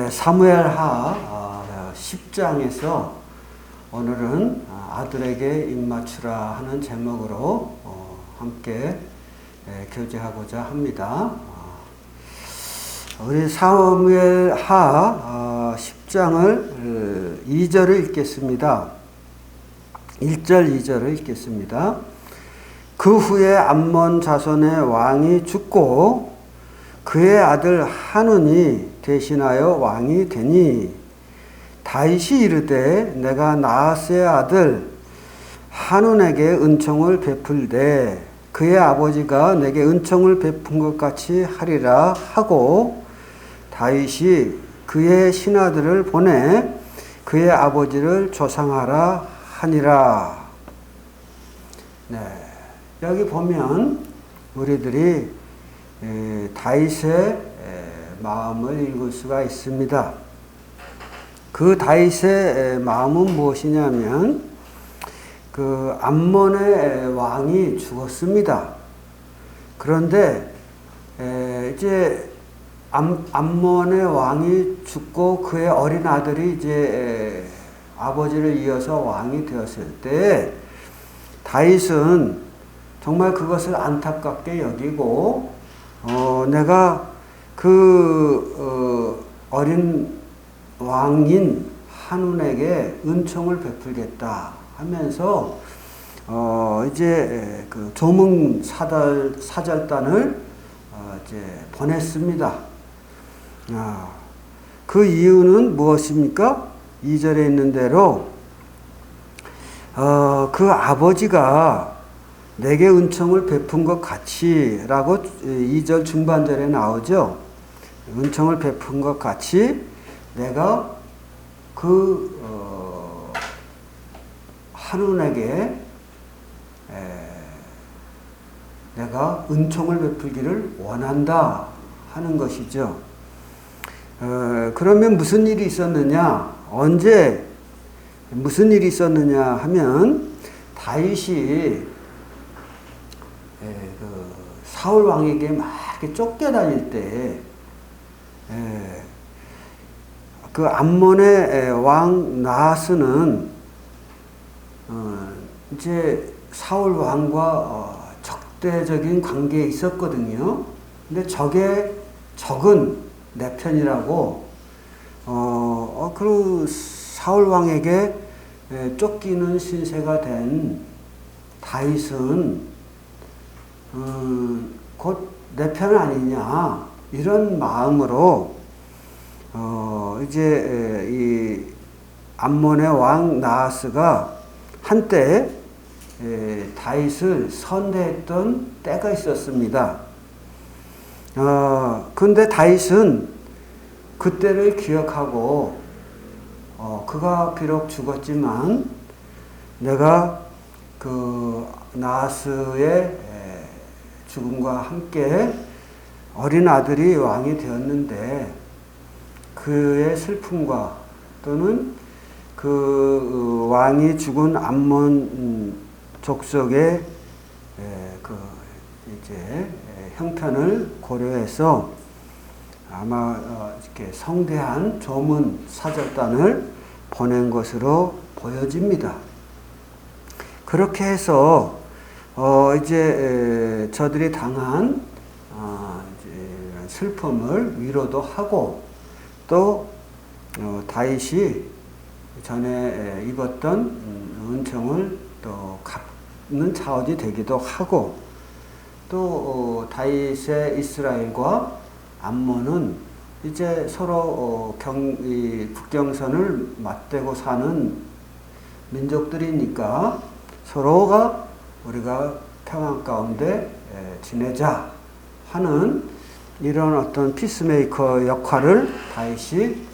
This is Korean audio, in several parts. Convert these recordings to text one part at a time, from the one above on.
사무엘하 10장에서 오늘은 아들에게 입맞추라 하는 제목으로 함께 교제하고자 합니다. 우리 사무엘하 10장을 2절을 읽겠습니다. 1절, 2절을 읽겠습니다. 그 후에 암몬 자손의 왕이 죽고 그의 아들 한운이 대신하여 왕이 되니 다윗이 이르되 내가 나하스의 아들 한운에게 은총을 베풀되 그의 아버지가 내게 은총을 베푼 것 같이 하리라 하고 다윗이 그의 신하들을 보내 그의 아버지를 조상하라 하니라. 네, 여기 보면 우리들이 다윗의 마음을 읽을 수가 있습니다. 그 다윗의 마음은 무엇이냐면 그 암몬의 왕이 죽었습니다. 그런데 이제 암몬의 왕이 죽고 그의 어린 아들이 이제 아버지를 이어서 왕이 되었을 때 다윗은 정말 그것을 안타깝게 여기고 내가 그 어린 왕인 한운에게 은총을 베풀겠다 하면서 이제 그 조문 사절단을 이제 보냈습니다. 그 이유는 무엇입니까? 2절에 있는 대로 그 아버지가 내게 은총을 베푼 것 같이라고 2절 중반절에 나오죠. 은총을 베푼 것 같이 내가 그 한운에게 내가 은총을 베풀기를 원한다 하는 것이죠. 그러면 무슨 일이 있었느냐? 언제 무슨 일이 있었느냐 하면 다윗이 그 사울 왕에게 막 이렇게 쫓겨다닐 때 그 암몬의 왕 나하스는 이제 사울 왕과 적대적인 관계에 있었거든요. 근데 적은 내 편이라고 그 사울 왕에게 쫓기는 신세가 된 다윗은 곧 내 편 아니냐 이런 마음으로 이제 이 암몬의 왕 나하스가 한때 다윗을 선대했던 때가 있었습니다. 그런데 다윗은 그때를 기억하고 그가 비록 죽었지만 내가 그 나하스의 죽음과 함께 어린 아들이 왕이 되었는데 그의 슬픔과 또는 그 왕이 죽은 암몬 족속의 그 이제 형편을 고려해서 아마 이렇게 성대한 조문 사절단을 보낸 것으로 보여집니다. 그렇게 해서 이제 저들이 당한 이제 슬픔을 위로도 하고 또 다윗이 전에 입었던 은총을 또 갚는 차원이 되기도 하고 또 다윗의 이스라엘과 암몬은 이제 서로 국경선을 맞대고 사는 민족들이니까 서로가 우리가 평안 가운데 지내자 하는 이런 어떤 피스메이커 역할을 다윗이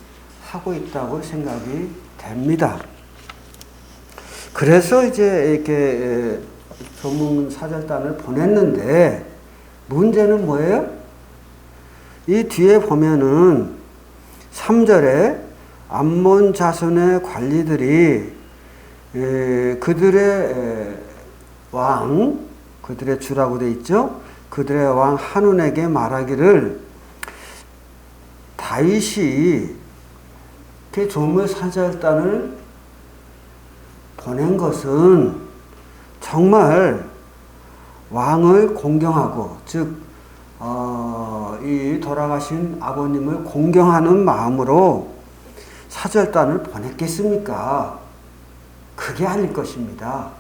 하고 있다고 생각이 됩니다. 그래서 이제 이렇게 조문 사절단을 보냈는데 문제는 뭐예요? 이 뒤에 보면은 3절에 암몬 자손의 관리들이 그들의 왕, 그들의 주라고 돼 있죠? 그들의 왕 한운에게 말하기를 다윗이 이렇게 조물 사절단을 보낸 것은 정말 왕을 공경하고, 즉 이 돌아가신 아버님을 공경하는 마음으로 사절단을 보냈겠습니까? 그게 아닐 것입니다.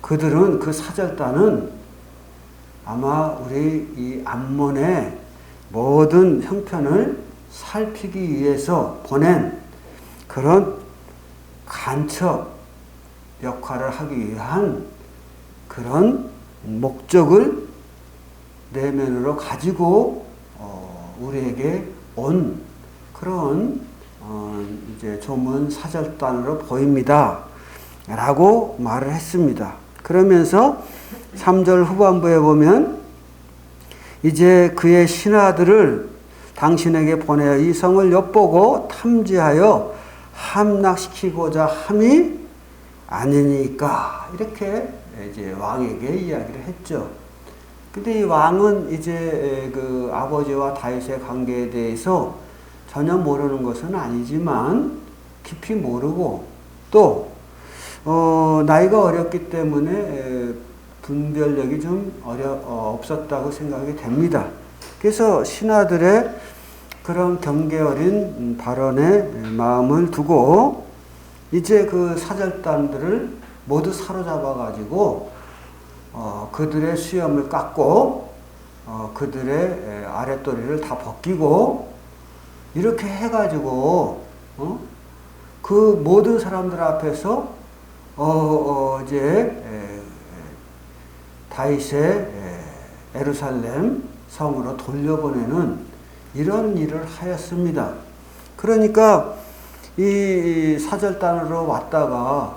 그들은, 그 사절단은 아마 우리 이 암몬의 모든 형편을 살피기 위해서 보낸 그런 간첩 역할을 하기 위한 그런 목적을 내면으로 가지고 우리에게 온 그런 이제 조문 사절단으로 보입니다. 라고 말을 했습니다. 그러면서 3절 후반부에 보면 이제 그의 신하들을 당신에게 보내어 이 성을 엿보고 탐지하여 함락시키고자 함이 아니니까, 이렇게 이제 왕에게 이야기를 했죠. 근데 이 왕은 이제 그 아버지와 다윗의 관계에 대해서 전혀 모르는 것은 아니지만 깊이 모르고 또 나이가 어렸기 때문에 분별력이 좀 없었다고 생각이 됩니다. 그래서 신하들의 그런 경계 어린 발언에 마음을 두고 이제 그 사절단들을 모두 사로잡아 가지고 그들의 수염을 깎고 그들의 아랫도리를 다 벗기고 이렇게 해가지고 그 모든 사람들 앞에서 이제 다윗의 예루살렘 성으로 돌려보내는 이런 일을 하였습니다. 그러니까 이 사절단으로 왔다가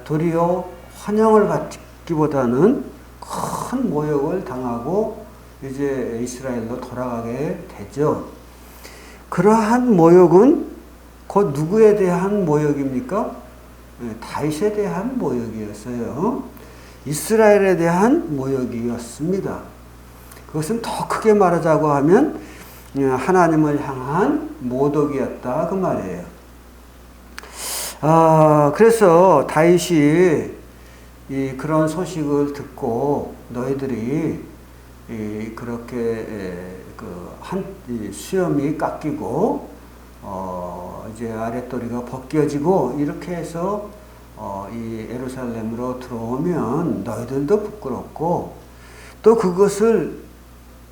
도리어 환영을 받기보다는 큰 모욕을 당하고 이제 이스라엘로 돌아가게 되죠. 그러한 모욕은 곧 누구에 대한 모욕입니까? 다윗에 대한 모욕이었어요. 이스라엘에 대한 모욕이었습니다. 그것은 더 크게 말하자고 하면 하나님을 향한 모독이었다 그 말이에요. 그래서 다윗이 그런 소식을 듣고 너희들이 그렇게 수염이 깎이고 이제 아랫도리가 벗겨지고 이렇게 해서 이 예루살렘으로 들어오면 너희들도 부끄럽고 또 그것을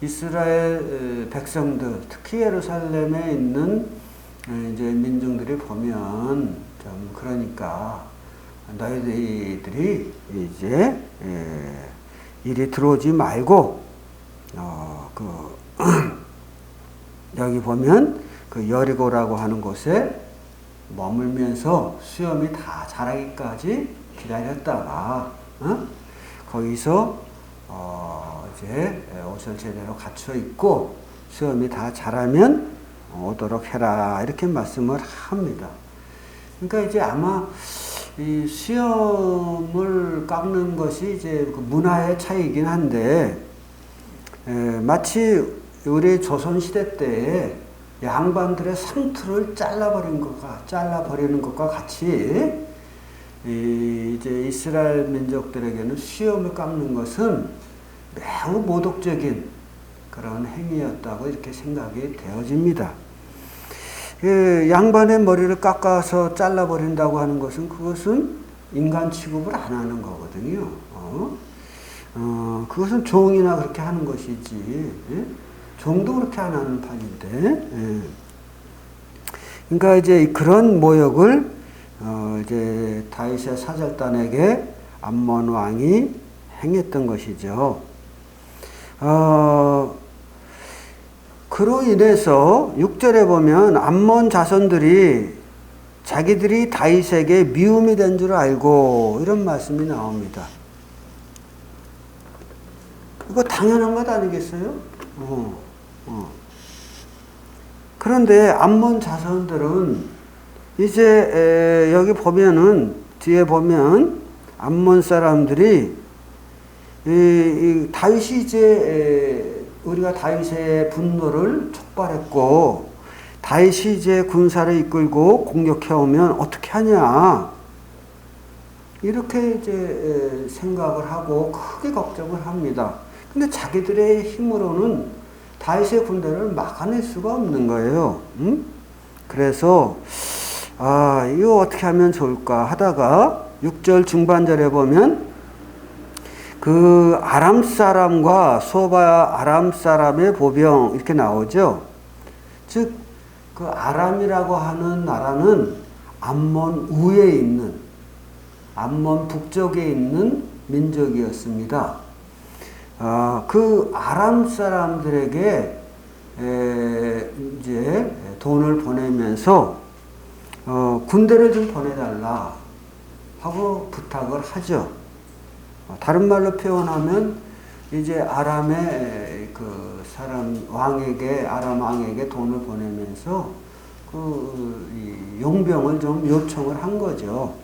이스라엘 백성들, 특히 예루살렘에 있는 이제 민중들이 보면 좀 그러니까 너희들이 이제 이리 들어오지 말고 여기 보면 그 여리고라고 하는 곳에 머물면서 수염이 다 자라기까지 기다렸다가 거기서 이제 옷을 제대로 갖춰 입고 수염이 다 자라면 오도록 해라 이렇게 말씀을 합니다. 그러니까 이제 아마 이 수염을 깎는 것이 이제 그 문화의 차이이긴 한데 마치 우리 조선시대 때에 양반들의 상투를 잘라버리는 것과 같이 이제 이스라엘 민족들에게는 수염을 깎는 것은 매우 모독적인 그런 행위였다고 이렇게 생각이 되어집니다. 양반의 머리를 깎아서 잘라버린다고 하는 것은 그것은 인간 취급을 안 하는 거거든요. 그것은 종이나 그렇게 하는 것이지, 종도 그렇게 안 하는 판인데, 그러니까 이제 그런 모욕을 이제 다윗의 사절단에게 암몬 왕이 행했던 것이죠. 그로 인해서 6절에 보면 암몬 자손들이 자기들이 다윗에게 미움이 된 줄 알고 이런 말씀이 나옵니다. 이거 당연한 것 아니겠어요? 그런데 암몬 자손들은 이제 여기 보면은 뒤에 보면 암몬 사람들이 다윗이 이제 우리가 다윗의 분노를 촉발했고 다윗이 이제 군사를 이끌고 공격해 오면 어떻게 하냐. 이렇게 이제 생각을 하고 크게 걱정을 합니다. 근데 자기들의 힘으로는 다윗의 군대를 막아낼 수가 없는 거예요. 그래서 이거 어떻게 하면 좋을까 하다가 6절 중반절에 보면 그 아람 사람과 소바 아람 사람의 보병 이렇게 나오죠. 즉 그 아람이라고 하는 나라는 암몬 우에 있는 암몬 북쪽에 있는 민족이었습니다. 그 아람 사람들에게 이제 돈을 보내면서 군대를 좀 보내달라 하고 부탁을 하죠. 다른 말로 표현하면 이제 아람의 그 사람 왕에게 아람 왕에게 돈을 보내면서 이 용병을 좀 요청을 한 거죠.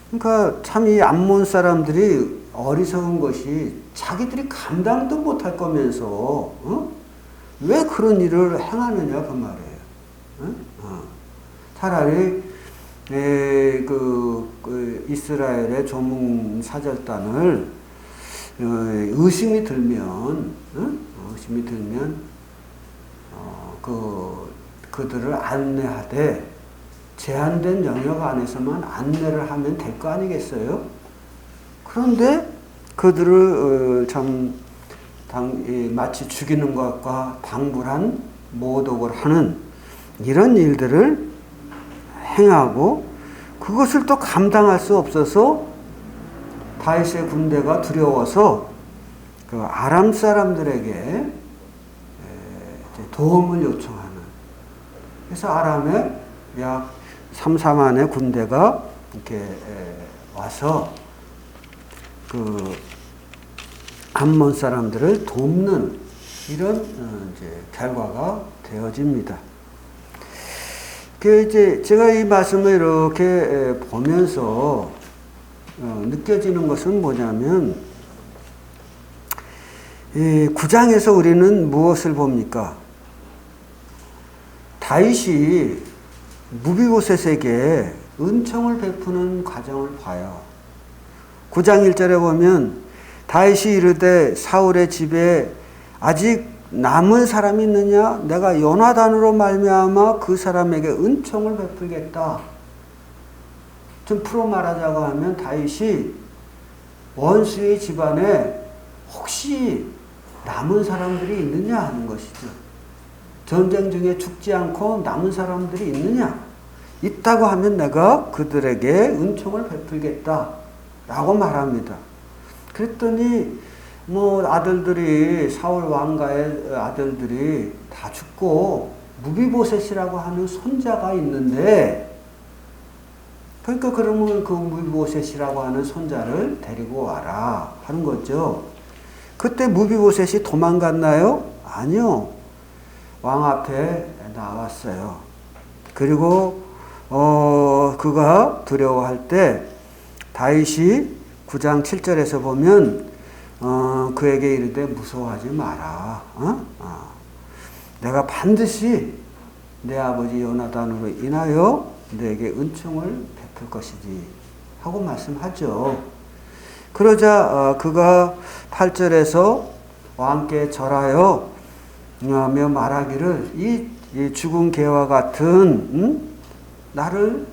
그러니까 참 이 암몬 사람들이 어리석은 것이 자기들이 감당도 못할 거면서 왜 그런 일을 행하느냐 그 말이에요. 차라리 그 이스라엘의 조문 사절단을 의심이 들면 그들을 안내하되 제한된 영역 안에서만 안내를 하면 될 거 아니겠어요? 그런데 그들을 마치 죽이는 것과 방불한 모독을 하는 이런 일들을 행하고 그것을 또 감당할 수 없어서 다윗의 군대가 두려워서 그 아람 사람들에게 도움을 요청하는. 그래서 아람에 약 3, 4만의 군대가 이렇게 와서 그 암몬 사람들을 돕는 이런 이제 결과가 되어집니다. 그 이제 제가 이 말씀을 이렇게 보면서 느껴지는 것은 뭐냐면 이 9장에서 우리는 무엇을 봅니까? 다윗이 무비보셋에게 은총을 베푸는 과정을 봐요. 9장 1절에 보면 다윗이 이르되 사울의 집에 아직 남은 사람이 있느냐? 내가 요나단으로 말미암아 그 사람에게 은총을 베풀겠다. 좀 풀어 말하자고 하면 다윗이 원수의 집안에 혹시 남은 사람들이 있느냐 하는 것이죠. 전쟁 중에 죽지 않고 남은 사람들이 있느냐? 있다고 하면 내가 그들에게 은총을 베풀겠다 라고 말합니다. 그랬더니 아들들이 사울 왕가의 아들들이 다 죽고 무비보셋이라고 하는 손자가 있는데 그러니까 그러면 그 무비보셋이라고 하는 손자를 데리고 와라 하는 거죠. 그때 무비보셋이 도망갔나요? 아니요. 왕 앞에 나왔어요. 그리고 그가 두려워할 때 다윗이 9장 7절에서 보면 그에게 이르되 무서워하지 마라. 내가 반드시 내 아버지 요나단으로 인하여 내게 은총을 베풀 것이지 하고 말씀하죠. 그러자 그가 8절에서 왕께 절하여 며 말하기를 이 죽은 개와 같은 나를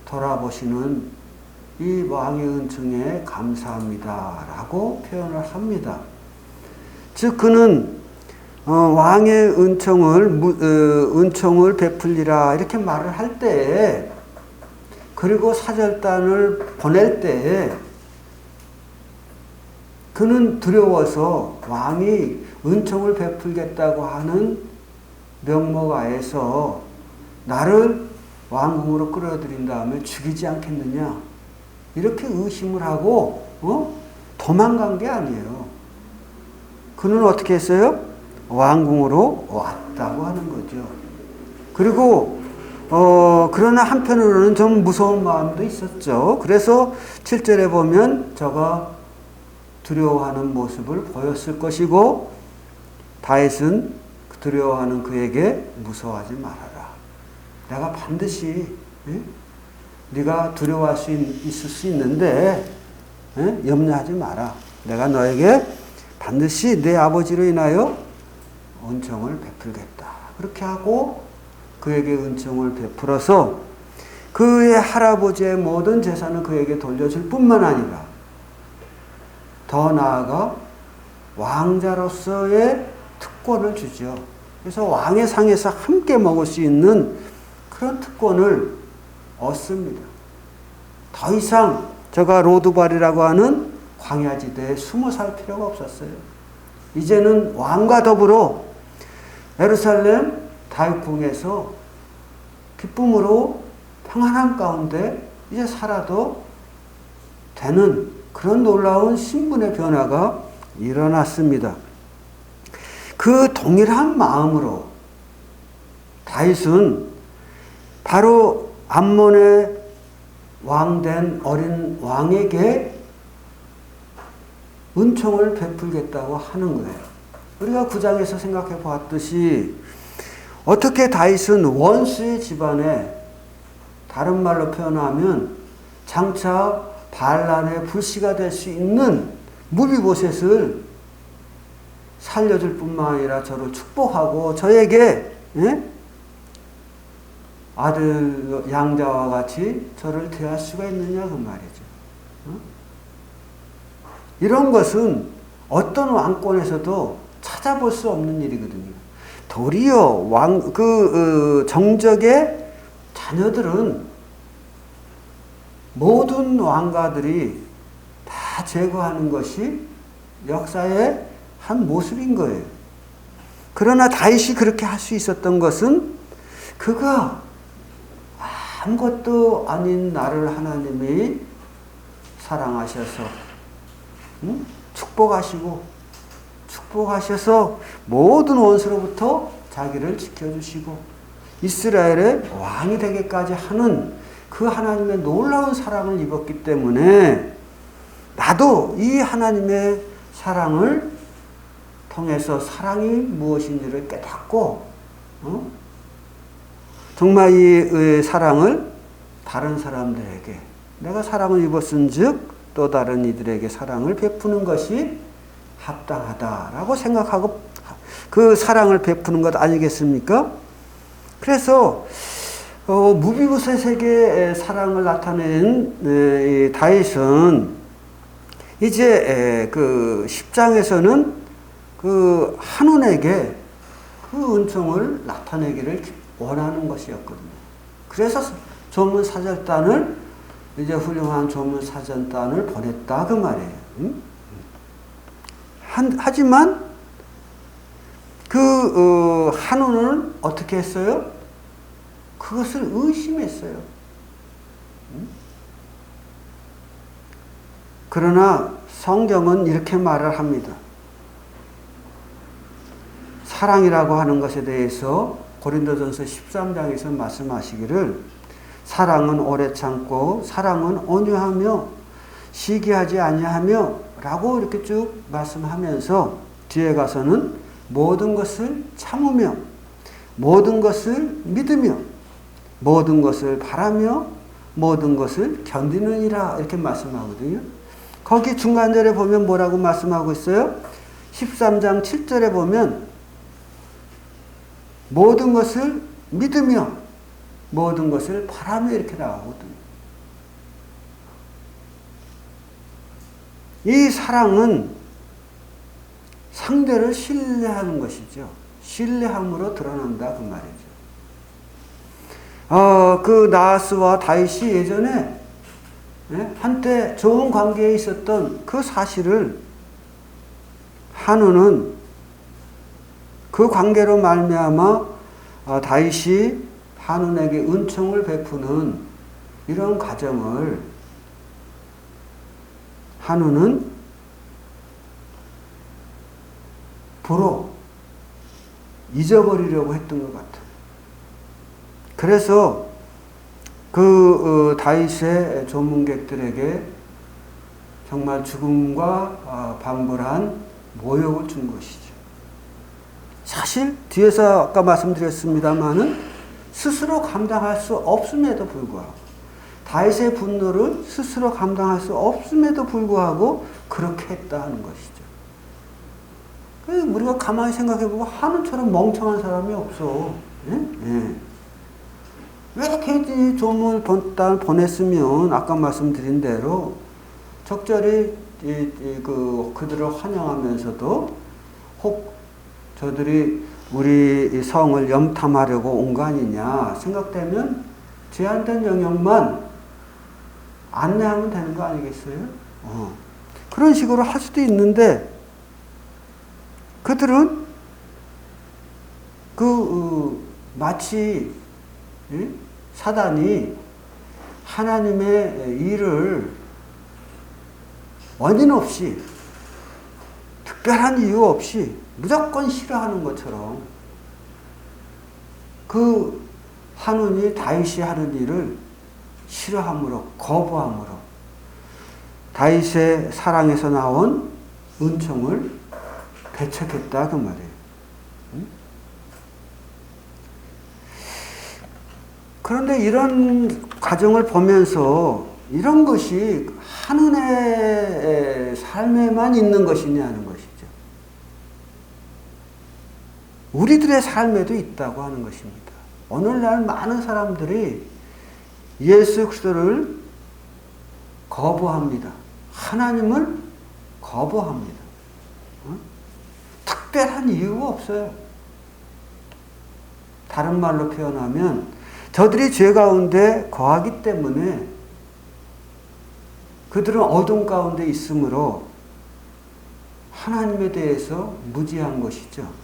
돌아보시는 이 왕의 은총에 감사합니다 라고 표현을 합니다. 즉 그는 왕의 은총을 베풀리라 이렇게 말을 할 때 그리고 사절단을 보낼 때 그는 두려워서 왕이 은총을 베풀겠다고 하는 명목 하에서 나를 왕궁으로 끌어들인 다음에 죽이지 않겠느냐 이렇게 의심을 하고 도망간 게 아니에요. 그는 어떻게 했어요? 왕궁으로 왔다고 하는 거죠. 그리고 그러나 한편으로는 좀 무서운 마음도 있었죠. 그래서 7절에 보면 저가 두려워하는 모습을 보였을 것이고 다윗은 두려워하는 그에게 무서워하지 말아라. 내가 반드시 네가 두려워할 수 있을 수 있는데 염려하지 마라. 내가 너에게 반드시 내 아버지로 인하여 은총을 베풀겠다. 그렇게 하고 그에게 은총을 베풀어서 그의 할아버지의 모든 재산을 그에게 돌려줄 뿐만 아니라 더 나아가 왕자로서의 특권을 주죠. 그래서 왕의 상에서 함께 먹을 수 있는 그런 특권을 얻습니다. 더 이상 저가 로드발이라고 하는 광야지대에 숨어 살 필요가 없었어요. 이제는 왕과 더불어 예루살렘 다윗궁에서 기쁨으로 평안한 가운데 이제 살아도 되는 그런 놀라운 신분의 변화가 일어났습니다. 그 동일한 마음으로 다윗은 바로 암몬의 왕된 어린 왕에게 은총을 베풀겠다고 하는 거예요. 우리가 9장에서 생각해 보았듯이 어떻게 다윗은 원수의 집안에 다른 말로 표현하면 장차 반란의 불씨가 될 수 있는 무비보셋을 살려줄 뿐만 아니라 저를 축복하고 저에게 아들 양자와 같이 저를 대할 수가 있느냐 그 말이죠. 이런 것은 어떤 왕권에서도 찾아볼 수 없는 일이거든요. 도리어 정적의 자녀들은 모든 왕가들이 다 제거하는 것이 역사의 한 모습인 거예요. 그러나 다윗이 그렇게 할 수 있었던 것은 그가 아무것도 아닌 나를 하나님이 사랑하셔서 축복하셔서 모든 원수로부터 자기를 지켜주시고 이스라엘의 왕이 되기까지 하는 그 하나님의 놀라운 사랑을 입었기 때문에 나도 이 하나님의 사랑을 통해서 사랑이 무엇인지를 깨닫고 정말 이 사랑을 다른 사람들에게 내가 사랑을 입었은즉 또 다른 이들에게 사랑을 베푸는 것이 합당하다라고 생각하고 그 사랑을 베푸는 것 아니겠습니까? 그래서 무비보셋에게 사랑을 나타낸 다윗은 이제 그 10장에서는 그 한온에게 그 은총을 나타내기를 원하는 것이었거든요. 그래서 조문 사절단을 이제 훌륭한 조문 사절단을 보냈다 그 말이에요. 하지만 그 한온은 어떻게 했어요? 그것을 의심했어요. 그러나 성경은 이렇게 말을 합니다. 사랑이라고 하는 것에 대해서 고린도전서 13장에서 말씀하시기를 사랑은 오래 참고 사랑은 온유하며 시기하지 아니하며 라고 이렇게 쭉 말씀하면서 뒤에 가서는 모든 것을 참으며 모든 것을 믿으며 모든 것을 바라며 모든 것을 견디느니라 이렇게 말씀하거든요. 거기 중간절에 보면 뭐라고 말씀하고 있어요? 13장 7절에 보면 모든 것을 믿으며 모든 것을 바라며 이렇게 나오거든요. 이 사랑은 상대를 신뢰하는 것이죠. 신뢰함으로 드러난다 그 말이죠. 그 나하스와 다윗이 예전에 한때 좋은 관계에 있었던 그 사실을 한우는 그 관계로 말미암아 다윗이 한운에게 은총을 베푸는 이런 과정을 한우는 도로 잊어버리려고 했던 것 같아요. 그래서 그 다윗의 조문객들에게 정말 죽음과 방불한 모욕을 준 것이죠. 사실 뒤에서 아까 말씀드렸습니다마는 스스로 감당할 수 없음에도 불구하고 다윗의 분노를 스스로 감당할 수 없음에도 불구하고 그렇게 했다 하는 것이죠. 우리가 가만히 생각해보고 한우처럼 멍청한 사람이 없어. 예? 예. 왜 괜히 조문을 보냈으면 아까 말씀드린 대로 적절히 그들을 환영하면서도 혹 저들이 우리 성을 염탐하려고 온 거 아니냐 생각되면 제한된 영역만 안내하면 되는 거 아니겠어요? 그런 식으로 할 수도 있는데 그들은 마치 사단이 하나님의 일을 원인 없이 특별한 이유 없이 무조건 싫어하는 것처럼 그 한운이 다윗이 하는 일을 싫어함으로 거부함으로 다윗의 사랑에서 나온 은총을 배척했다 그 말이에요. 그런데 이런 과정을 보면서 이런 것이 한운의 삶에만 있는 것이냐는 것이죠. 우리들의 삶에도 있다고 하는 것입니다. 오늘날 많은 사람들이 예수 그리스도를 거부합니다. 하나님을 거부합니다. 특별한 이유가 없어요. 다른 말로 표현하면 저들이 죄 가운데 거하기 때문에 그들은 어둠 가운데 있으므로 하나님에 대해서 무지한 것이죠.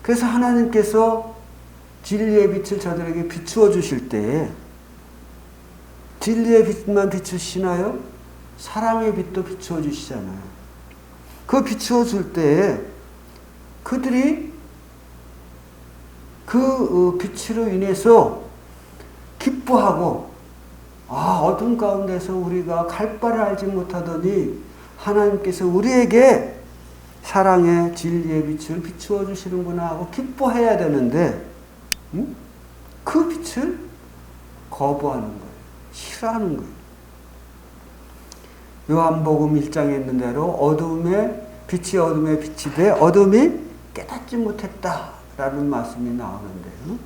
그래서 하나님께서 진리의 빛을 저들에게 비추어 주실 때에 진리의 빛만 비추시나요? 사랑의 빛도 비추어 주시잖아요. 그 비추어 줄 때에 그들이 그 빛으로 인해서 기뻐하고 어둠 가운데서 우리가 갈 바를 알지 못하더니 하나님께서 우리에게 사랑의 진리의 빛을 비추어 주시는구나 하고 기뻐해야 되는데 그 빛을 거부하는 거예요. 싫어하는 거예요. 요한복음 1장에 있는 대로 빛이 어둠에 빛이 돼 어둠이 깨닫지 못했다라는 말씀이 나오는데요.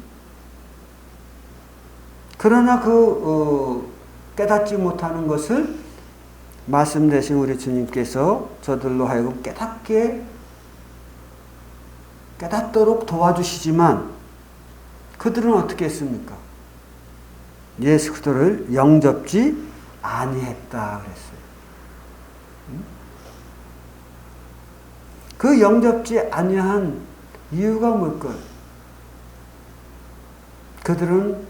그러나 깨닫지 못하는 것을 말씀 대신 우리 주님께서 저들로 하여금 깨닫도록 도와주시지만 그들은 어떻게 했습니까? 예수 그리스도를 영접지 아니했다 그랬어요. 그 영접지 아니한 이유가 뭘까요? 그들은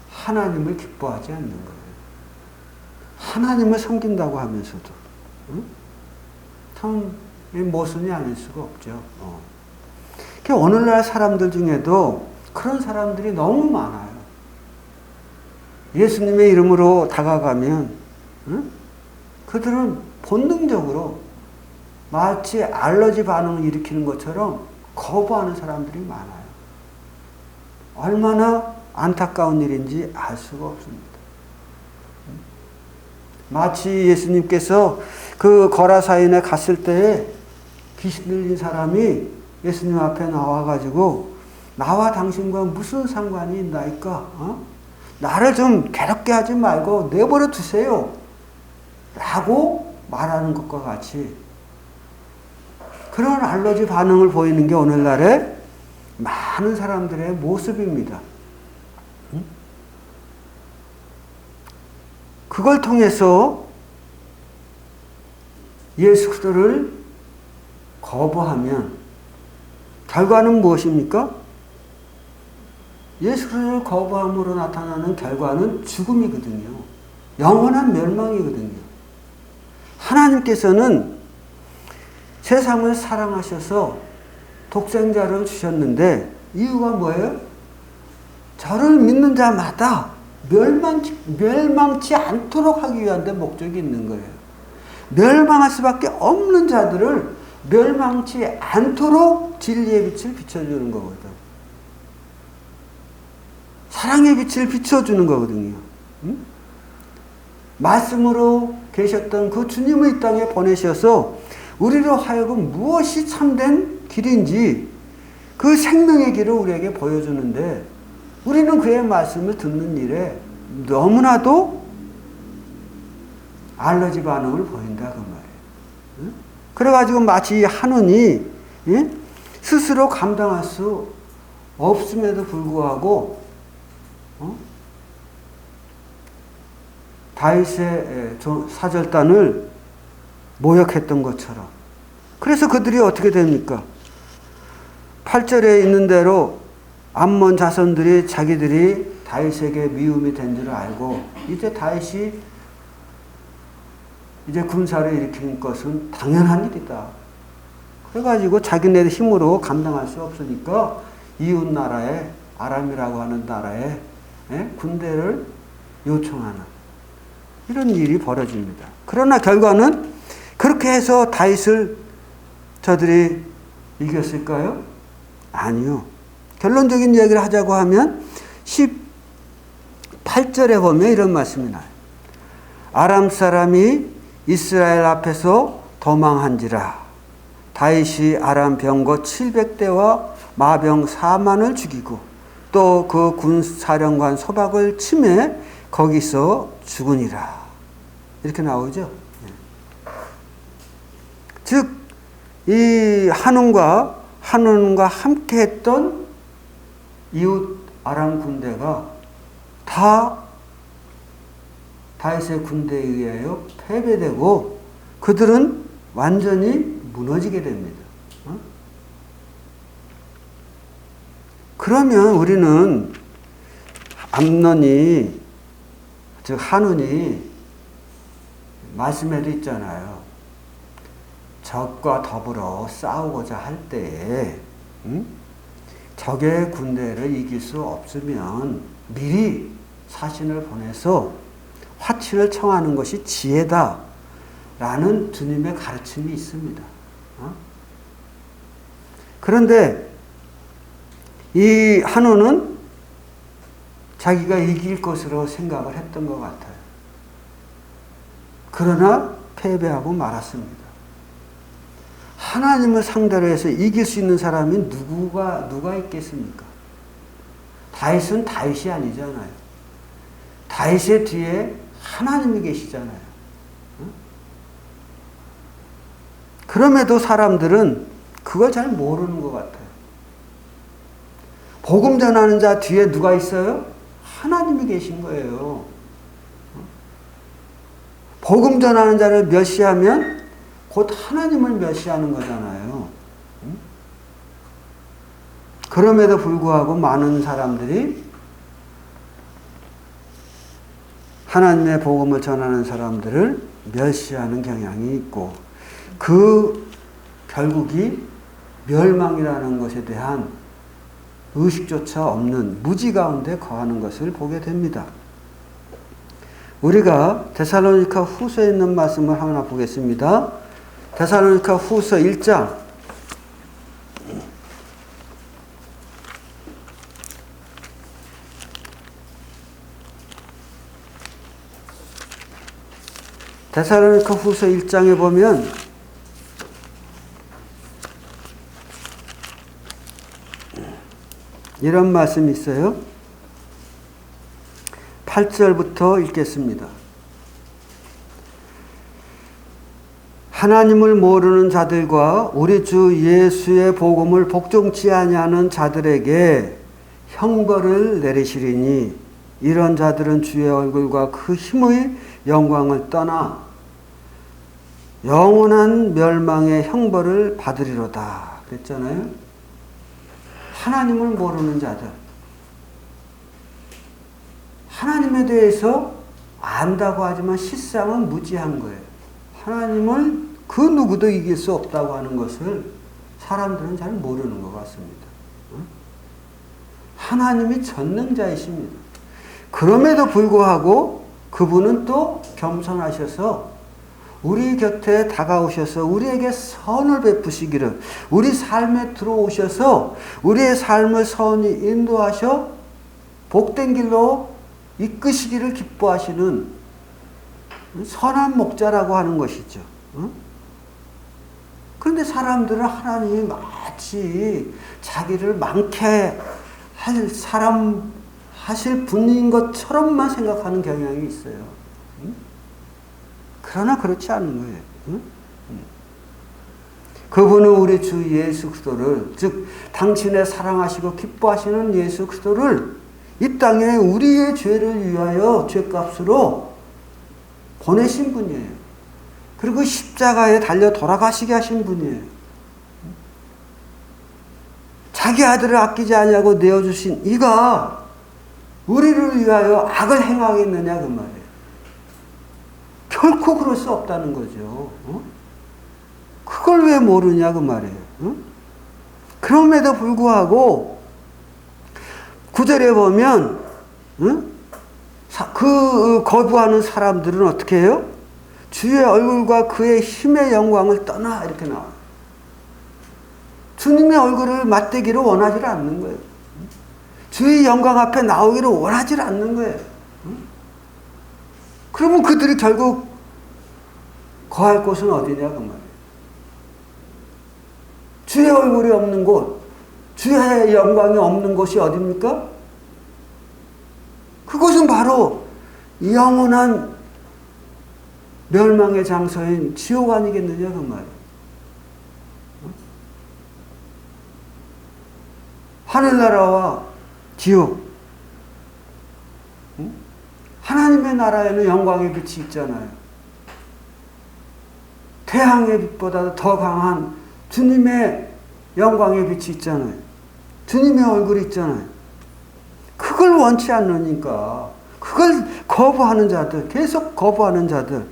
하나님을 기뻐하지 않는 거예요. 하나님을 섬긴다고 하면서도 참 모순이 아닐 수가 없죠. 오늘날 사람들 중에도 그런 사람들이 너무 많아요. 예수님의 이름으로 다가가면 그들은 본능적으로 마치 알러지 반응을 일으키는 것처럼 거부하는 사람들이 많아요. 얼마나 안타까운 일인지 알 수가 없습니다. 마치 예수님께서 그 거라사인에 갔을 때에 귀신 들린 사람이 예수님 앞에 나와가지고 나와 당신과 무슨 상관이 있나이까? 나를 좀 괴롭게 하지 말고 내버려 두세요. 라고 말하는 것과 같이 그런 알러지 반응을 보이는 게 오늘날의 많은 사람들의 모습입니다. 그걸 통해서 예수 그리스도를 거부하면 결과는 무엇입니까? 예수 그리스도를 거부함으로 나타나는 결과는 죽음이거든요. 영원한 멸망이거든요. 하나님께서는 세상을 사랑하셔서 독생자를 주셨는데 이유가 뭐예요? 저를 믿는 자마다 멸망치 않도록 하기 위한 데 목적이 있는 거예요. 멸망할 수밖에 없는 자들을 멸망치 않도록 진리의 빛을 비춰주는 거거든. 사랑의 빛을 비춰주는 거거든요. 응? 말씀으로 계셨던 그 주님을 이 땅에 보내셔서 우리로 하여금 무엇이 참된 길인지 그 생명의 길을 우리에게 보여주는데 우리는 그의 말씀을 듣는 일에 너무나도 알러지 반응을 보인다 그 말이에요. 응? 그래가지고 마치 한운이 스스로 감당할 수 없음에도 불구하고 다윗의 사절단을 모욕했던 것처럼. 그래서 그들이 어떻게 됩니까? 8절에 있는 대로 암몬 자손들이 자기들이 다윗에게 미움이 된 줄 알고 이제 다윗이 이제 군사를 일으키는 것은 당연한 일이다. 그래가지고 자기네 힘으로 감당할 수 없으니까 이웃 나라에 아람이라고 하는 나라에 군대를 요청하는 이런 일이 벌어집니다. 그러나 결과는 그렇게 해서 다윗을 저들이 이겼을까요? 아니요. 결론적인 얘기를 하자고 하면 18절에 보면 이런 말씀이 나요. 아람 사람이 이스라엘 앞에서 도망한지라 다윗이 아람 병거 700대와 마병 4만을 죽이고 또 그 군사령관 소박을 치매 거기서 죽으니라. 이렇게 나오죠. 즉, 이 한운과 함께 했던 이웃 아람 군대가 다 다윗의 군대에 의하여 패배되고 그들은 완전히 무너지게 됩니다. 그러면 우리는 암논이, 즉 한운이 말씀에도 있잖아요. 적과 더불어 싸우고자 할 때에 적의 군대를 이길 수 없으면 미리 사신을 보내서 화치를 청하는 것이 지혜다 라는 주님의 가르침이 있습니다. 그런데 이 한우는 자기가 이길 것으로 생각을 했던 것 같아요. 그러나 패배하고 말았습니다. 하나님을 상대로 해서 이길 수 있는 사람이 누가 있겠습니까? 다윗은 다윗이 아니잖아요. 다윗의 뒤에 하나님이 계시잖아요. 그럼에도 사람들은 그걸 잘 모르는 것 같아요. 복음 전하는 자 뒤에 누가 있어요? 하나님이 계신 거예요. 복음 전하는 자를 멸시하면 곧 하나님을 멸시하는 거잖아요. 그럼에도 불구하고 많은 사람들이 하나님의 복음을 전하는 사람들을 멸시하는 경향이 있고 그 결국이 멸망이라는 것에 대한 의식조차 없는 무지 가운데 거하는 것을 보게 됩니다. 우리가 데살로니가 후서에 있는 말씀을 하나 보겠습니다. 데살로니가 후서 1장 데살로니가 후서 1장에 보면 이런 말씀이 있어요. 8절부터 읽겠습니다. 하나님을 모르는 자들과 우리 주 예수의 복음을 복종치 아니하는 자들에게 형벌을 내리시리니 이런 자들은 주의 얼굴과 그 힘의 영광을 떠나 영원한 멸망의 형벌을 받으리로다. 그랬잖아요. 하나님을 모르는 자들. 하나님에 대해서 안다고 하지만 실상은 무지한 거예요. 하나님을 그 누구도 이길 수 없다고 하는 것을 사람들은 잘 모르는 것 같습니다. 하나님이 전능자이십니다. 그럼에도 불구하고 그분은 또 겸손하셔서 우리 곁에 다가오셔서 우리에게 선을 베푸시기를, 우리 삶에 들어오셔서 우리의 삶을 선히 인도하셔 복된 길로 이끄시기를 기뻐하시는 선한 목자라고 하는 것이죠. 그런데 사람들은 하나님이 마치 자기를 많게 할 사람 하실 분인 것처럼만 생각하는 경향이 있어요. 그러나 그렇지 않은 거예요. 그분은 우리 주 예수 그리스도를, 즉 당신의 사랑하시고 기뻐하시는 예수 그리스도를 이 땅에 우리의 죄를 위하여 죄값으로 보내신 분이에요. 그리고 십자가에 달려 돌아가시게 하신 분이에요. 자기 아들을 아끼지 아니하고 내어주신 이가 우리를 위하여 악을 행하겠느냐 그 말이에요. 결코 그럴 수 없다는 거죠. 그걸 왜 모르냐 그 말이에요. 그럼에도 불구하고 9절에 보면 그 거부하는 사람들은 어떻게 해요? 주의 얼굴과 그의 힘의 영광을 떠나 이렇게 나와요. 주님의 얼굴을 맞대기를 원하지 않는 거예요. 주의 영광 앞에 나오기를 원하지 않는 거예요. 그러면 그들이 결국 거할 곳은 어디냐 그 말이에요. 주의 얼굴이 없는 곳, 주의 영광이 없는 곳이 어디입니까? 그곳은 바로 영원한 멸망의 장소인 지옥 아니겠느냐 그 말이에요. 하늘나라와 지옥. 하나님의 나라에는 영광의 빛이 있잖아요. 태양의 빛보다 더 강한 주님의 영광의 빛이 있잖아요. 주님의 얼굴이 있잖아요. 그걸 원치 않으니까 그걸 거부하는 자들, 계속 거부하는 자들.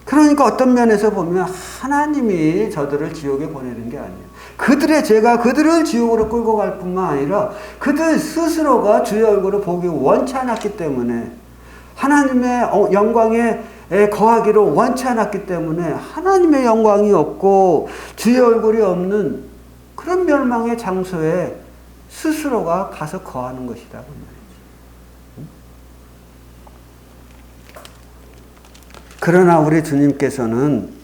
그러니까 어떤 면에서 보면 하나님이 저들을 지옥에 보내는 게 아니에요. 그들의 죄가 그들을 지옥으로 끌고 갈 뿐만 아니라 그들 스스로가 주의 얼굴을 보기 원치 않았기 때문에, 하나님의 영광에 거하기를 원치 않았기 때문에 하나님의 영광이 없고 주의 얼굴이 없는 그런 멸망의 장소에 스스로가 가서 거하는 것이다 그 말이죠. 그러나 우리 주님께서는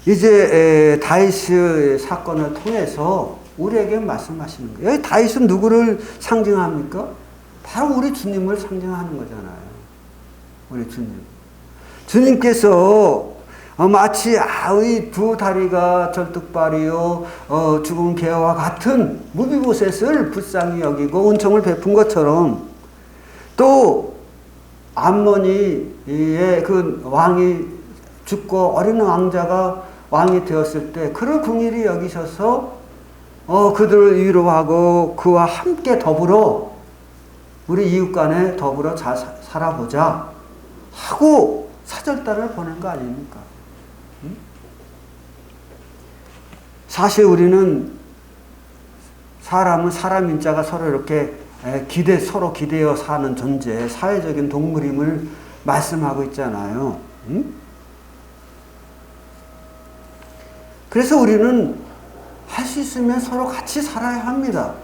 이제 다윗의 사건을 통해서 우리에게 말씀하시는 거예요. 여기 다윗은 누구를 상징합니까? 바로 우리 주님을 상징하는 거잖아요. 우리 주님. 주님께서 마치 아의 두 다리가 절뚝발이요 죽은 개와 같은 무비보셋을 불쌍히 여기고 은총을 베푼 것처럼, 또 암몬이의 그 왕이 죽고 어린 왕자가 왕이 되었을 때 그를 긍휼히 여기셔서 그들을 위로하고 그와 함께 더불어 우리 이웃 간에 더불어 잘 살아보자 하고 사절단을 보낸 거 아닙니까? 사실 우리는 사람은 사람인 자가 서로 이렇게 서로 기대어 사는 존재, 사회적인 동물임을 말씀하고 있잖아요. 그래서 우리는 할 수 있으면 서로 같이 살아야 합니다.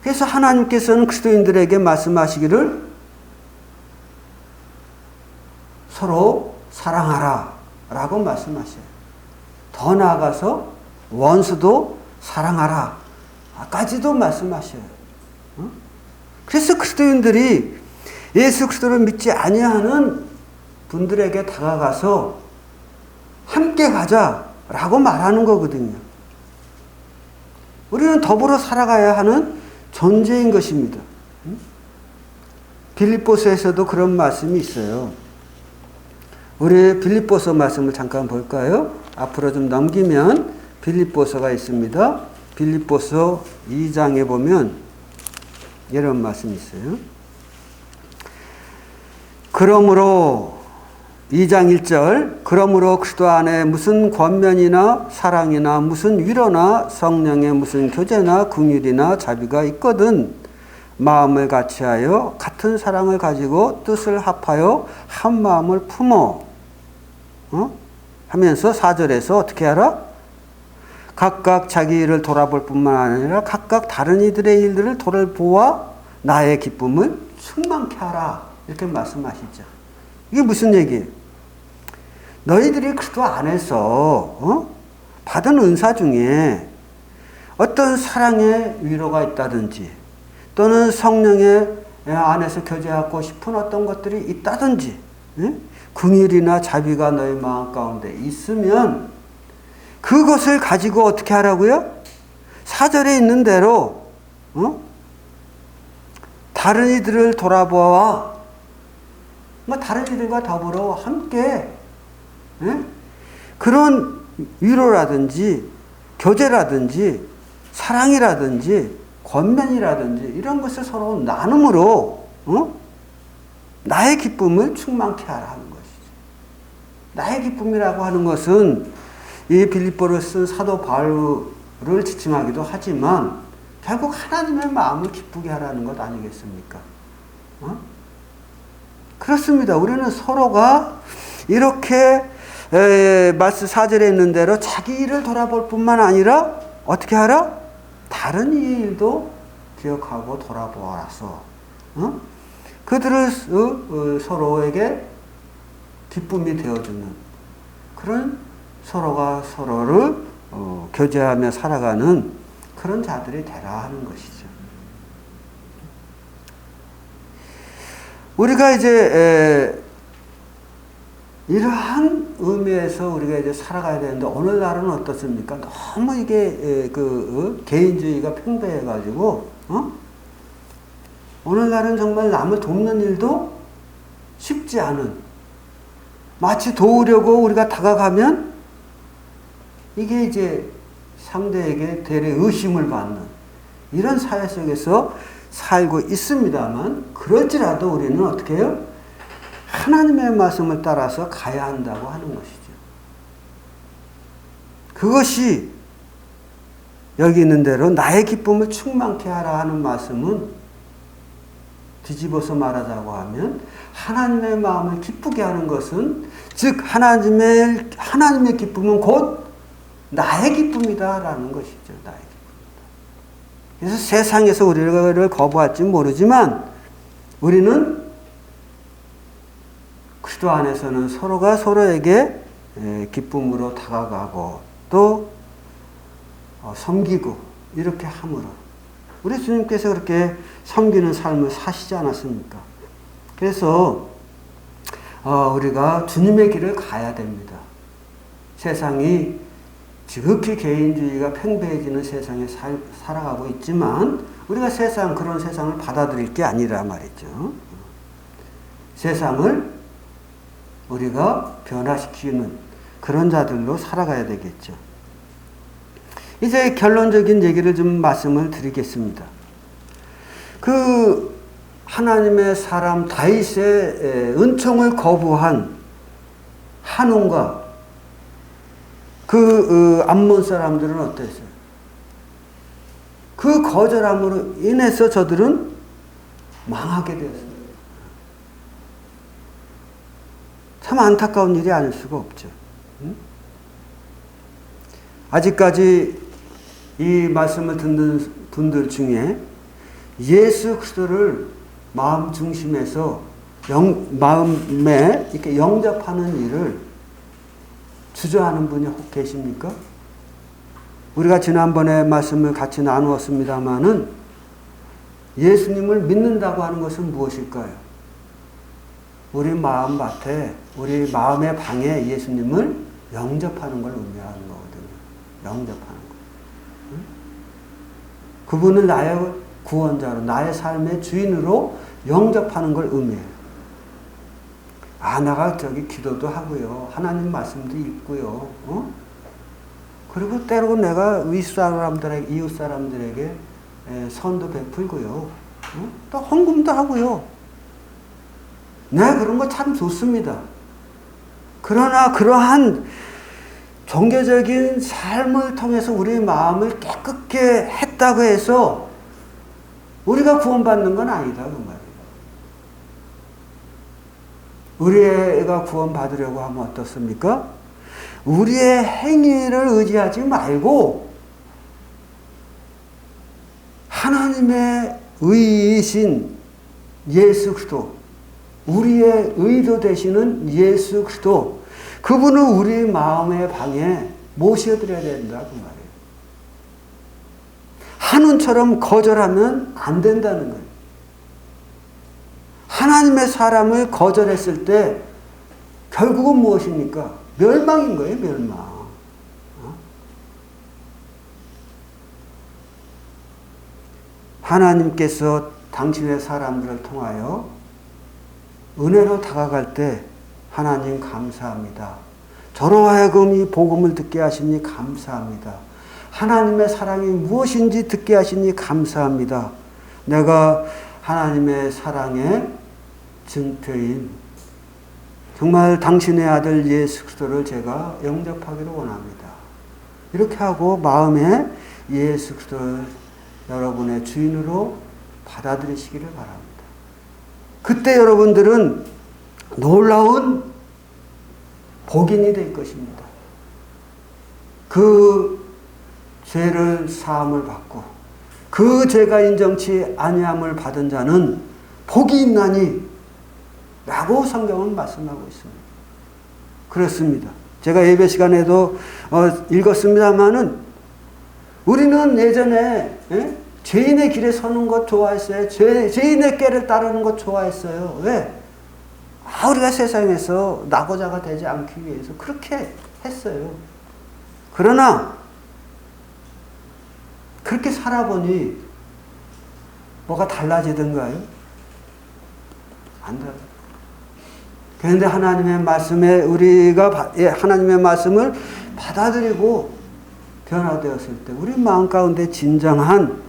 그래서 하나님께서는 그리스도인들에게 말씀하시기를 서로 사랑하라 라고 말씀하셔요. 더 나아가서 원수도 사랑하라 까지도 말씀하셔요. 그래서 그리스도인들이 예수 그리스도를 믿지 아니하는 분들에게 다가가서 함께 가자라고 말하는 거거든요. 우리는 더불어 살아가야 하는 존재인 것입니다. 빌립보서에서도 그런 말씀이 있어요. 우리 빌립보서 말씀을 잠깐 볼까요? 앞으로 좀 넘기면 빌립보서가 있습니다. 빌립보서 2장에 보면 이런 말씀이 있어요. 그러므로 2장 1절 그러므로 그리스도 안에 무슨 권면이나 사랑이나 무슨 위로나 성령의 무슨 교제나 긍휼이나 자비가 있거든 마음을 같이하여 같은 사랑을 가지고 뜻을 합하여 한 마음을 품어 하면서 4절에서 어떻게 하라? 각각 자기 일을 돌아볼 뿐만 아니라 각각 다른 이들의 일들을 돌아보아 나의 기쁨을 충만케 하라. 이렇게 말씀하시죠. 이게 무슨 얘기예요? 너희들이 그리스도 안에서 받은 은사 중에 어떤 사랑의 위로가 있다든지 또는 성령의 안에서 교제하고 싶은 어떤 것들이 있다든지 긍휼이나 자비가 너희 마음 가운데 있으면 그것을 가지고 어떻게 하라고요? 4절에 있는 대로 다른 이들을 돌아보아 다른 이들과 더불어 함께 그런 위로라든지 교제라든지 사랑이라든지 권면이라든지 이런 것을 서로 나눔으로 나의 기쁨을 충만케 하라 하는 것이죠. 나의 기쁨이라고 하는 것은 이 빌립보를 쓴 사도 바울을 지칭하기도 하지만 결국 하나님의 마음을 기쁘게 하라는 것 아니겠습니까? 그렇습니다. 우리는 서로가 이렇게 말씀 4절에 있는 대로 자기 일을 돌아볼 뿐만 아니라 어떻게 하라? 다른 이의 일도 기억하고 돌아보아서 그들을 서로에게 기쁨이 되어주는 그런 서로가 서로를 교제하며 살아가는 그런 자들이 되라 하는 것이죠. 우리가 이제 이러한 의미에서 우리가 이제 살아가야 되는데 오늘날은 어떻습니까? 너무 이게 개인주의가 팽배해가지고 오늘날은 정말 남을 돕는 일도 쉽지 않은 마치 도우려고 우리가 다가가면 이게 이제 상대에게 대래 의심을 받는 이런 사회 속에서 살고 있습니다만 그럴지라도 우리는 어떻게 해요? 하나님의 말씀을 따라서 가야 한다고 하는 것이죠. 그것이 여기 있는 대로 나의 기쁨을 충만케 하라 하는 말씀은 뒤집어서 말하자고 하면 하나님의 마음을 기쁘게 하는 것은 즉 하나님의 기쁨은 곧 나의 기쁨이다라는 것이죠. 나의 기쁨이다. 그래서 세상에서 우리를 거부할지 모르지만 우리는 그리스도 안에서는 서로가 서로에게 기쁨으로 다가가고 또 섬기고 이렇게 함으로 우리 주님께서 그렇게 섬기는 삶을 사시지 않았습니까? 그래서 우리가 주님의 길을 가야 됩니다. 세상이 지극히 개인주의가 팽배해지는 세상에 살아가고 있지만 우리가 그런 세상을 받아들일 게 아니라 말이죠. 세상을 우리가 변화시키는 그런 자들로 살아가야 되겠죠. 이제 결론적인 얘기를 좀 말씀을 드리겠습니다. 하나님의 사람 다윗의 은총을 거부한 한온과 암몬 사람들은 어땠어요? 그 거절함으로 인해서 저들은 망하게 되었습니다. 참 안타까운 일이 아닐 수가 없죠. 아직까지 이 말씀을 듣는 분들 중에 예수 그리스도를 마음 중심에서 마음에 이렇게 영접하는 일을 주저하는 분이 혹 계십니까? 우리가 지난번에 말씀을 같이 나누었습니다마는 예수님을 믿는다고 하는 것은 무엇일까요? 우리 마음밭에, 우리 마음의 방에 예수님을 영접하는 걸 의미하는 거거든요. 영접하는 거. 응? 그분을 나의 구원자로, 나의 삶의 주인으로 영접하는 걸 의미해요. 내가 기도도 하고요. 하나님 말씀도 읽고요. 그리고 때로 내가 이웃 사람들에게 선도 베풀고요. 또 헌금도 하고요. 그런 거 참 좋습니다. 그러나 그러한 종교적인 삶을 통해서 우리 마음을 깨끗게 했다고 해서 우리가 구원받는 건 아니다 그 말이에요. 우리 애가 구원받으려고 하면 어떻습니까? 우리의 행위를 의지하지 말고 하나님의 의이신 예수 그리스도, 우리의 의도 되시는 예수 그리스도, 그분을 우리 마음의 방에 모셔드려야 된다 그 말이에요. 한운처럼 거절하면 안 된다는 거예요. 하나님의 사람을 거절했을 때 결국은 무엇입니까? 멸망인 거예요, 멸망. 하나님께서 당신의 사람들을 통하여 은혜로 다가갈 때 하나님 감사합니다. 저로 하여금 이 복음을 듣게 하시니 감사합니다. 하나님의 사랑이 무엇인지 듣게 하시니 감사합니다. 내가 하나님의 사랑의 증표인 정말 당신의 아들 예수 그리스도를 제가 영접하기를 원합니다. 이렇게 하고 마음에 예수 그리스도를 여러분의 주인으로 받아들이시기를 바랍니다. 그때 여러분들은 놀라운 복인이 될 것입니다. 그 죄를 사함을 받고 그 죄가 인정치 아니함을 받은 자는 복이 있나니 라고 성경은 말씀하고 있습니다. 그렇습니다. 제가 예배 시간에도 읽었습니다마는 우리는 예전에 죄인의 길에 서는 것 좋아했어요. 죄인의 꾀를 따르는 것 좋아했어요. 왜? 우리가 세상에서 낙오자가 되지 않기 위해서 그렇게 했어요. 그러나 그렇게 살아보니 뭐가 달라지던가요? 안 달라요. 그런데 하나님의 말씀에 우리가 하나님의 말씀을 받아들이고 변화되었을 때 우리 마음 가운데 진정한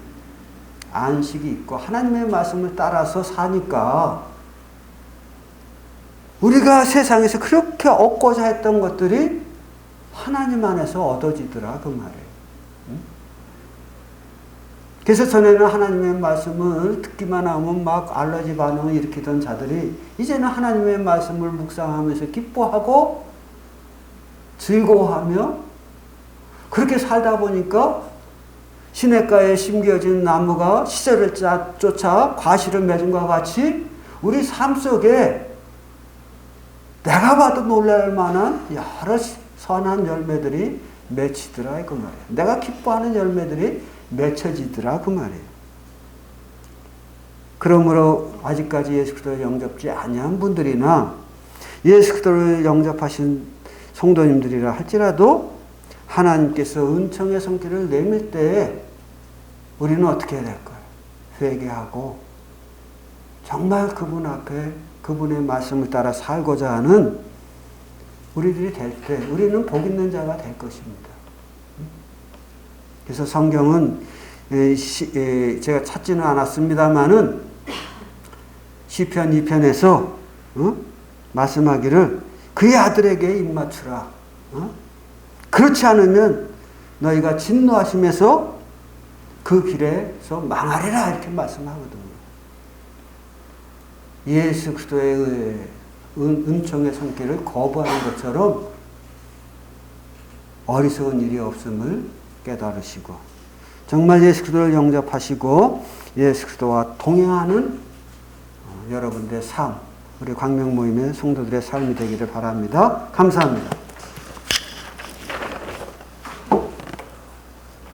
안식이 있고 하나님의 말씀을 따라서 사니까 우리가 세상에서 그렇게 얻고자 했던 것들이 하나님 안에서 얻어지더라 그 말이에요. 그래서 전에는 하나님의 말씀을 듣기만 하면 막 알러지 반응을 일으키던 자들이 이제는 하나님의 말씀을 묵상하면서 기뻐하고 즐거워하며 그렇게 살다 보니까 시냇가에 심겨진 나무가 시절을 쫓아 과실을 맺은 것과 같이 우리 삶 속에 내가 봐도 놀랄 만한 여러 선한 열매들이 맺히더라 그 말이에요. 내가 기뻐하는 열매들이 맺혀지더라 그 말이에요. 그러므로 아직까지 예수 그리스도를 영접지 아니한 분들이나 예수 그리스도를 영접하신 성도님들이라 할지라도 하나님께서 은총의 손길을 내밀 때 우리는 어떻게 해야 될까요? 회개하고 정말 그분 앞에 그분의 말씀을 따라 살고자 하는 우리들이 될 때 우리는 복 있는 자가 될 것입니다. 그래서 성경은 제가 찾지는 않았습니다마는 시편 2편에서 말씀하기를 그의 아들에게 입맞추라. 그렇지 않으면 너희가 진노하심에서 그 길에서 망하리라 이렇게 말씀하거든요. 예수 그리스도에 의해 은총의 손길을 거부하는 것처럼 어리석은 일이 없음을 깨달으시고 정말 예수 그리스도를 영접하시고 예수 그리스도와 동행하는 여러분들의 삶, 우리 광명 모임의 성도들의 삶이 되기를 바랍니다. 감사합니다.